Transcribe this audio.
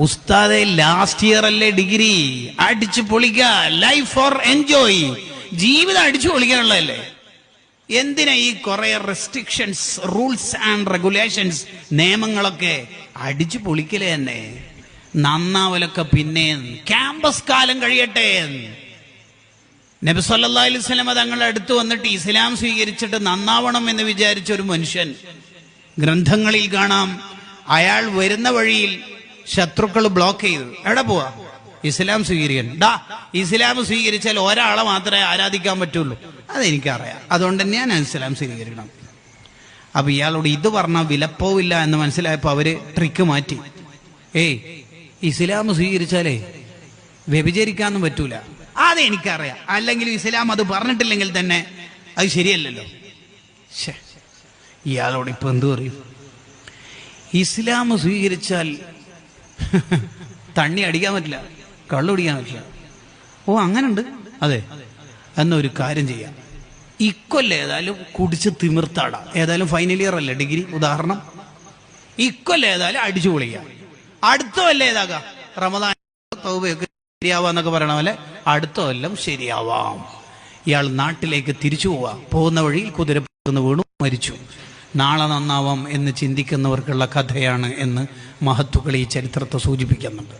ഉസ്താദെ last year അല്ലേ degree, അടിച്ചു പൊളിക്ക, ലൈഫ് ഫോർ എൻജോയ്, ജീവിതം അടിച്ചു പൊളിക്കാനുള്ളതല്ലേ. എന്തിനാ ഈ കുറെ റെസ്ട്രിക്ഷൻസ്, റൂൾസ് ആൻഡ് റെഗുലേഷൻസ്, നിയമങ്ങളൊക്കെ? അടിച്ചു പൊളിക്കലേ തന്നെ, നന്നാവലൊക്കെ പിന്നെ, ക്യാമ്പസ് കാലം കഴിയട്ടെ. നബി സല്ലല്ലാഹു അലൈഹി വസല്ലം തങ്ങളുടെ അടുത്ത് വന്നിട്ട് ഇസ്ലാം സ്വീകരിച്ചിട്ട് നന്നാവണം എന്ന് വിചാരിച്ച ഒരു മനുഷ്യൻ, ഗ്രന്ഥങ്ങളിൽ കാണാം, അയാൾ വരുന്ന വഴിയിൽ ശത്രുക്കൾ ബ്ലോക്ക് ചെയ്തു. എവിടെ പോവാ? ഇസ്ലാം സ്വീകരിക്കാൻ. ഇസ്ലാം സ്വീകരിച്ചാൽ ഒരാളെ മാത്രമേ ആരാധിക്കാൻ പറ്റുള്ളൂ, അതെനിക്കറിയാം, അതുകൊണ്ട് തന്നെ ഞാൻ ഇസ്ലാം സ്വീകരിക്കണം. അപ്പൊ ഇയാളോട് ഇത് പറഞ്ഞാൽ വിലപ്പോവില്ല എന്ന് മനസ്സിലായപ്പോ അവര് ട്രിക്ക് മാറ്റി. ഇസ്ലാം സ്വീകരിച്ചാലേ വ്യഭിചരിക്കാന്നും പറ്റൂല, അതെനിക്കറിയാം, അല്ലെങ്കിൽ ഇസ്ലാം അത് പറഞ്ഞിട്ടില്ലെങ്കിൽ തന്നെ അത് ശരിയല്ലല്ലോ. ഇയാളോട് ഇപ്പൊ എന്തു പറയും? ഇസ്ലാം സ്വീകരിച്ചാൽ തണ്ണി അടിക്കാൻ പറ്റില്ല, കള്ളു പിടിക്കാൻ പറ്റില്ല. ഓ അങ്ങനുണ്ട്, അതെ, എന്നൊരു കാര്യം ചെയ്യാം, ഇക്കൊല്ലം ഏതായാലും കുടിച്ച് തിമിർത്താടാം, ഏതായാലും ഫൈനൽ ഇയർ അല്ലേ ഡിഗ്രി, ഉദാഹരണം, ഇക്കൊല്ലം ഏതായാലും അടിച്ചു പൊളിക്കാം, അടുത്ത കൊല്ലം ഏതാകാം, റമദാൻ തൗബയൊക്കെ ശരിയാവാന്നൊക്കെ പറയണ പോലെ അടുത്ത കൊല്ലം ശരിയാവാം. ഇയാൾ നാട്ടിലേക്ക് തിരിച്ചു പോകുന്ന വഴിയിൽ കുതിരപ്പുറത്ത് വീണു മരിച്ചു. നാളെ നന്നാവാം എന്ന് ചിന്തിക്കുന്നവർക്കുള്ള കഥയാണ് എന്ന് മഹത്തുക്കൾ ഈ ചരിത്രത്തെ സൂചിപ്പിക്കുന്നുണ്ട്.